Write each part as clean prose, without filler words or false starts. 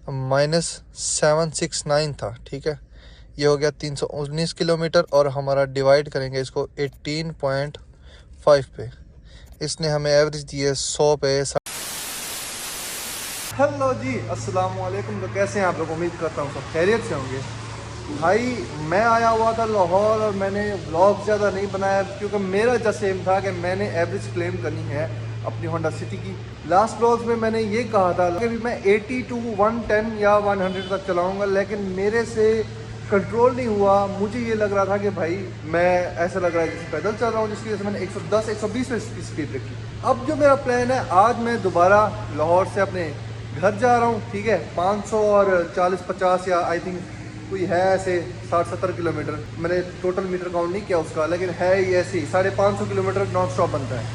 -769 था, ठीक है। ये हो गया 319 किलोमीटर और हमारा डिवाइड करेंगे इसको 18.5 पे। इसने हमें एवरेज दी है 100 पे। हेलो जी, अस्सलाम वालेकुम। तो कैसे हैं आप लोग? उम्मीद करता हूँ सब खैरियत से होंगे। भाई मैं आया हुआ था लाहौर और मैंने व्लॉग ज़्यादा नहीं बनाया क्योंकि मेरा जस्ट एम था कि मैंने एवरेज क्लेम करनी है अपनी होंडा सिटी की। लास्ट व्लॉग में मैंने ये कहा था कि मैं 80 टू 110 या 100 तक चलाऊंगा, लेकिन मेरे से कंट्रोल नहीं हुआ। मुझे ये लग रहा था कि भाई मैं ऐसा लग रहा है जैसे पैदल चल रहा हूँ, जिसकी वजह से मैंने 110 120 में स्पीड रखी। अब जो मेरा प्लान है, आज मैं दोबारा लाहौर से अपने घर जा रहा हूँ, ठीक है। 500 और 40-50 या आई थिंक कोई है ऐसे 60-70 किलोमीटर। मैंने टोटल मीटर काउंट नहीं किया उसका, लेकिन है ये ऐसे ही 550 किलोमीटर नॉन स्टॉप बनता है।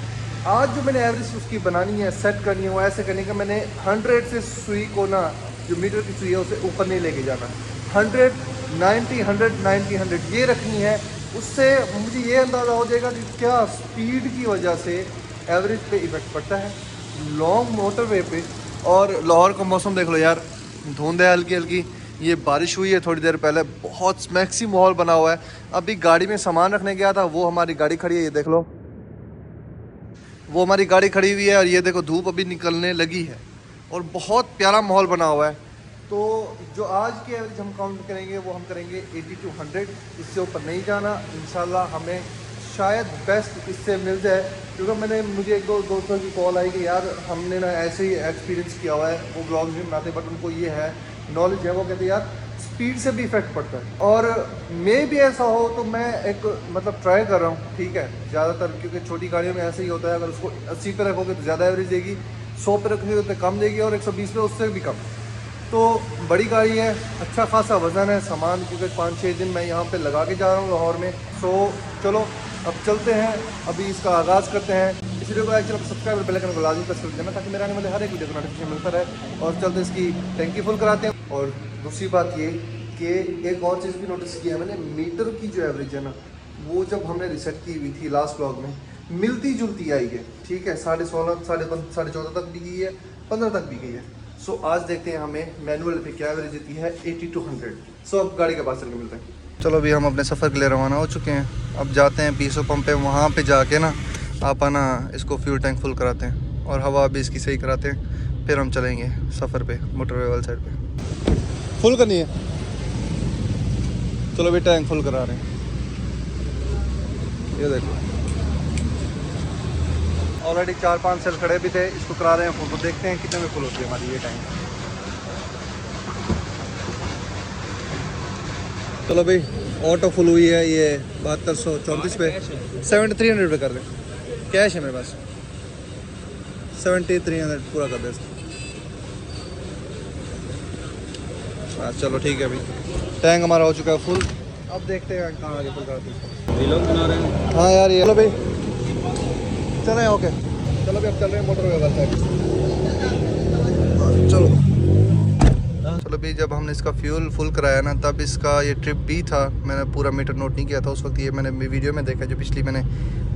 आज जो मैंने एवरेज उसकी बनानी है, सेट करनी है, वो ऐसे करनी है कि मैंने 100 से सुई को ना, जो मीटर की सुई है उसे ऊपर नहीं लेके जाना। 100, 90, 100, 90, 100 ये रखनी है। उससे मुझे ये अंदाज़ा हो जाएगा कि क्या स्पीड की वजह से एवरेज पे इफेक्ट पड़ता है लॉन्ग मोटरवे पे। और लाहौर का मौसम देख लो यार, धुंध है हल्की हल्की। ये बारिश हुई है थोड़ी देर पहले, बहुत मैक्सी माहौल बना हुआ है। अभी गाड़ी में सामान रखने गया था, वो हमारी गाड़ी खड़ी है, ये देख लो, वो हमारी गाड़ी खड़ी हुई है। और ये देखो धूप अभी निकलने लगी है और बहुत प्यारा माहौल बना हुआ है। तो जो आज की एवरेज हम काउंट करेंगे वो हम करेंगे 80 टू 100, इससे ऊपर नहीं जाना। इंशाल्लाह हमें शायद बेस्ट इससे मिल जाए, क्योंकि मुझे एक दो दोस्तों की कॉल आई कि यार हमने ना ऐसे ही एक्सपीरियंस किया हुआ है, वो ब्लॉग्स भी बनाते, बट उनको ये है नॉलेज है, वो कहते यार स्पीड से भी इफेक्ट पड़ता है। और मे भी ऐसा हो तो मैं एक मतलब ट्राई कर रहा हूँ, ठीक है। ज़्यादातर क्योंकि छोटी गाड़ियों में ऐसे ही होता है, अगर उसको 80 पे रखोगे तो ज़्यादा एवरेज देगी, 100 पे रखोगे तो कम देगी, और 120 पे उससे भी कम। तो बड़ी गाड़ी है, अच्छा खासा वज़न है, सामान, क्योंकि 5-6 दिन मैं यहाँ पे लगा के जा रहा हूँ लाहौर में। सो चलो अब चलते हैं, अभी इसका आगाज़ करते हैं। इस वीडियो को एक्चुअली सब्सक्राइब और बेल आइकन को लाजमी प्रेस कर देना, ताकि मेरे आने वाले हर एक वीडियो का नोटिफिकेशन मिलता रहे। और चलते इसकी टैंकी फुल कराते हैं। और दूसरी बात ये कि एक और चीज़ भी नोटिस किया मैंने, मीटर की जो एवरेज है ना, वो जब हमने रिसेट की हुई थी लास्ट ब्लॉग में, मिलती जुलती आई है, ठीक है। 16.5, 14.5 तक भी गई है, 15 तक भी गई है। सो आज देखते हैं हमें मैनुअल पे क्या एवरेज देती है 80 टू 100। सो अब गाड़ी के पास चल के मिलते हैं। चलो अभी हम अपने सफ़र के लिए रवाना हो चुके हैं। अब जाते हैं पीसो पंप पे, वहाँ पे जाके ना अपना इसको फ्यूल टैंक फुल कराते हैं और हवा भी इसकी सही कराते हैं। फिर हम चलेंगे सफ़र पे मोटरवे वाली साइड पे। फुल करनी है, चलो अभी टैंक फुल करा रहे हैं। ये देखो ऑलरेडी 4-5 सेल खड़े भी थे, इसको करा रहे हैं फुल। तो देखते हैं कितने में फुल होती है हमारी ये टैंक। चलो भाई ऑटो फुल हुई है, ये 7234 पे 7300 पे कर दें। कैश है मेरे पास, 7300 पूरा कर दे। हाँ चलो ठीक है भाई, टैंक हमारा हो चुका है फुल। अब देखते हैं कहाँ आगे फुल कराते हैं। हाँ यार ये, चलो भाई चलें, ओके चलो भाई अब चल रहे हैं मोटरवे वाली साइड। चलो चलो भाई, जब हमने इसका फ्यूल फुल कराया ना, तब इसका ये ट्रिप भी था। मैंने पूरा मीटर नोट नहीं किया था उस वक्त, ये मैंने वीडियो में देखा, जो पिछली मैंने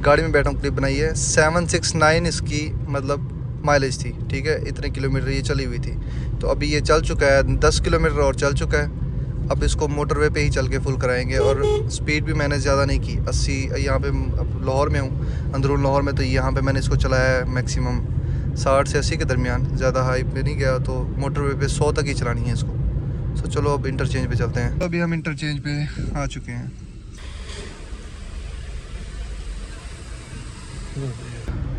गाड़ी में बैठा हूँ क्लिप बनाई है। 769 इसकी मतलब माइलेज थी, ठीक है। इतने किलोमीटर ये चली हुई थी। तो अभी ये चल चुका है 10 किलोमीटर और चल चुका है। अब इसको मोटरवे पे ही चल के फुल कराएंगे। और स्पीड भी मैंने ज़्यादा नहीं की, 80 यहाँ पे। अब लाहौर में हूँ, अंदरून लाहौर में, तो यहाँ पे मैंने इसको चलाया है मैक्सिमम 60 से 80 के दरमियान, ज़्यादा हाई पे नहीं गया। तो मोटरवे पे 100 तक ही चलानी है इसको। तो चलो अब इंटरचेंज पे चलते हैं। तो अभी हम इंटरचेंज पे आ चुके हैं।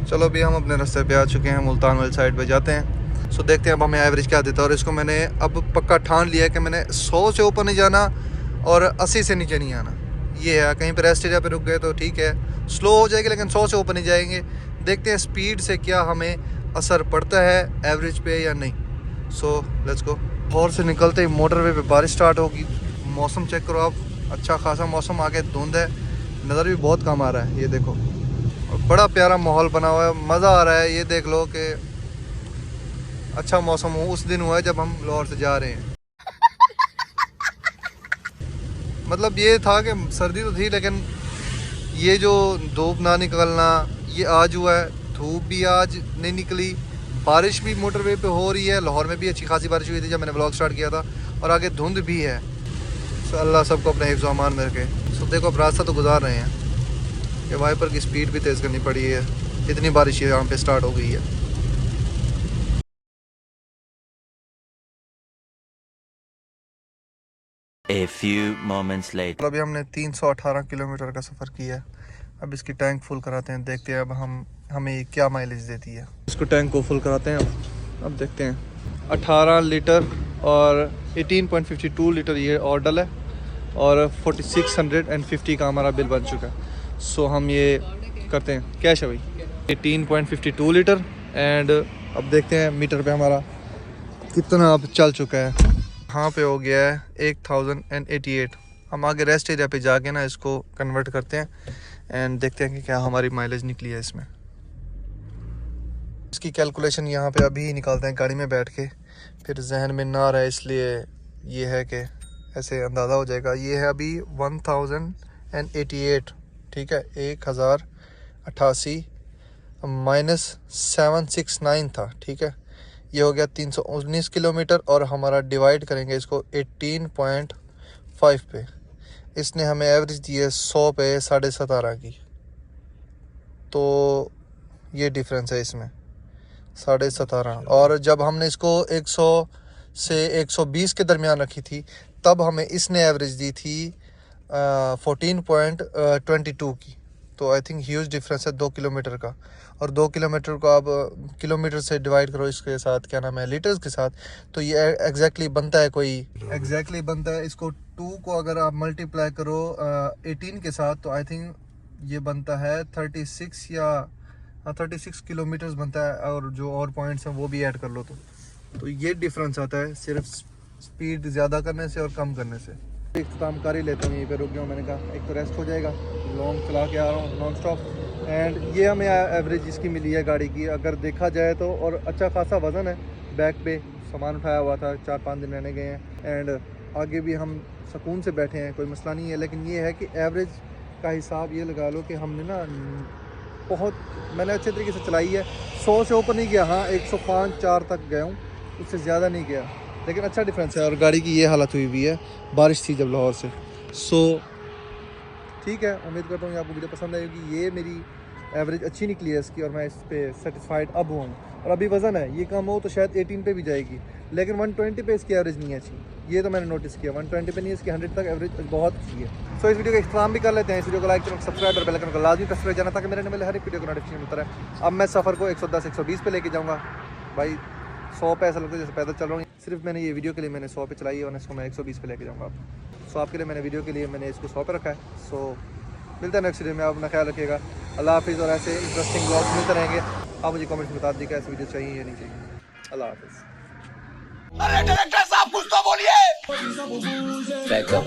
चलो अभी हम अपने रास्ते पे आ चुके हैं, मुल्तान वाली साइड पे जाते हैं। सो देखते हैं अब हमें एवरेज क्या देता है। और इसको मैंने अब पक्का ठान लिया है कि मैंने 100 से ऊपर नहीं जाना और 80 से नीचे नहीं आना। ये है, कहीं पर रेस्ट एरिया पे रुक गए तो ठीक है, स्लो हो जाएगी, लेकिन 100 से ऊपर नहीं जाएंगे। देखते हैं स्पीड से क्या हमें असर पड़ता है एवरेज पे या नहीं। So let's go. लाहौर से निकलते ही मोटरवे पे बारिश स्टार्ट होगी। मौसम चेक करो आप, अच्छा खासा मौसम, आगे धुंध है, नज़र भी बहुत कम आ रहा है। ये देखो, और बड़ा प्यारा माहौल बना हुआ है, मज़ा आ रहा है। ये देख लो कि अच्छा मौसम उस दिन हुआ है जब हम लाहौर से जा रहे हैं। मतलब ये था कि सर्दी तो थी, लेकिन ये जो धूप ना निकलना, ये आज हुआ है। धूप भी आज नहीं निकली, बारिश भी मोटरवे पे हो रही है, लाहौर में भी अच्छी खासी बारिश हुई थी जब मैंने ब्लॉग स्टार्ट किया था, और आगे धुंध भी है। सो अल्लाह सबको अपने हिफ्ज़ अमान में रखे। सो देखो अब रास्ता तो गुजार रहे हैं, ये वाइपर की स्पीड भी तेज़ करनी पड़ी है, इतनी बारिश यहाँ पे स्टार्ट हो गई है। A few moments later. अभी हमने 318 किलोमीटर का सफ़र किया है। अब इसकी टैंक फुल कराते हैं, देखते हैं अब हमें क्या माइलेज देती है। इसको टैंक को फुल कराते हैं अब देखते हैं। 18 लीटर और 18.52 लीटर ये ऑर्डर है, और 4650 का हमारा बिल बन चुका है। सो हम ये करते हैं कैश है भाई, 18.52 लीटर। एंड अब देखते हैं मीटर पे हमारा कितना अब चल चुका है। यहाँ पे हो गया है 1088। हम आगे रेस्ट एरिया पे जाके ना इसको कन्वर्ट करते हैं एंड देखते हैं कि क्या हमारी माइलेज निकली है इसमें। इसकी कैलकुलेशन यहाँ पे अभी निकालते हैं गाड़ी में बैठ के, फिर जहन में ना रहे इसलिए ये है कि ऐसे अंदाज़ा हो जाएगा। ये है अभी 1088, ठीक है, 1088 माइनस 769 था, ठीक है, ये हो गया 319 किलोमीटर। और हमारा डिवाइड करेंगे इसको 18.5 पे, इसने हमें एवरेज दी है 100 पे 17.5 की। तो ये डिफरेंस है इसमें 17.5। और जब हमने इसको 100 से 120 के दरमियान रखी थी तब हमें इसने एवरेज दी थी 14.22 की। तो आई थिंक ह्यूज डिफरेंस है 2 किलोमीटर का। और 2 किलोमीटर को आप किलोमीटर से डिवाइड करो इसके साथ, क्या नाम है, लीटर्स के साथ, तो ये एग्जैक्टली बनता है बनता है इसको 2 को अगर आप मल्टीप्लाई करो 18 के साथ, तो आई थिंक ये बनता है 36 या 36 किलोमीटर्स बनता है। और जो और पॉइंट्स हैं वो भी ऐड कर लो तो ये डिफरेंस आता है सिर्फ स्पीड ज़्यादा करने से और कम करने से। इख्तिताम कर ही लेता हूँ, यहीं पे रुक गया हूँ। मैंने कहा एक तो रेस्ट हो जाएगा, लॉन्ग चला के आ रहा हूँ नॉन स्टॉप। एंड ये हमें एवरेज इसकी मिली है गाड़ी की, अगर देखा जाए तो। और अच्छा खासा वज़न है, बैक पे सामान उठाया हुआ था, 4-5 दिन रहने गए हैं। एंड आगे भी हम सुकून से बैठे हैं, कोई मसला नहीं है। लेकिन ये है कि एवरेज का हिसाब ये लगा लो कि हमने ना मैंने अच्छे तरीके से चलाई है। 100 से ऊपर नहीं गया, हाँ 105-4 तक गया हूँ, उससे ज़्यादा नहीं गया, लेकिन अच्छा डिफरेंस है। और गाड़ी की ये हालत हुई हुई है, बारिश थी जब लाहौर से। सो ठीक है, उम्मीद करता हूँ आपको वीडियो पसंद आएगी। ये मेरी एवरेज अच्छी निकली है इसकी, और मैं इस पर सेटिस्फाइड अब हूँ। और अभी वज़न है, ये कम हो तो शायद 18 पे भी जाएगी, लेकिन 120 पे इसकी एवरेज नहीं है अच्छी। ये तो मैंने नोटिस किया, 120 पे नहीं है इसकी, 100 तक एवरेज बहुत अच्छी है। सो इस वीडियो का इख्तिताम भी कर लेते हैं। इस वीडियो को लाइक करो, सब्सक्राइब और बेल आइकन को लाजमी प्रेस कर जाना, ताकि मेरे हर एक वीडियो को नोटिफिकेशन मिलता रहे। अब मैं सफ़र को 110-120 पे लेके जाऊँगा भाई। 100 पे ऐसा लगता है जैसे पैदल चल रहा हूँ। सिर्फ मैंने ये वीडियो के लिए मैंने 100 पे चलाई है, और इसको मैं 120 पे लेके जाऊँगा। सो आपके लिए मैंने वीडियो के लिए मैंने इसको 100 पे रखा है। सो मिलते हैं नेक्स्ट वीडियो में, आप अपना ख्याल रखिएगा। अल्लाह हाफिज़। और ऐसे इंटरेस्टिंग ब्लॉग्स मिलते रहेंगे। आप मुझे कमेंट्स में बता दीजिए ऐसी वीडियो चाहिए या नहीं चाहिए। अल्लाह हाफिज़। अरे डायरेक्टर साहब कुछ तो बोलिए। Back up.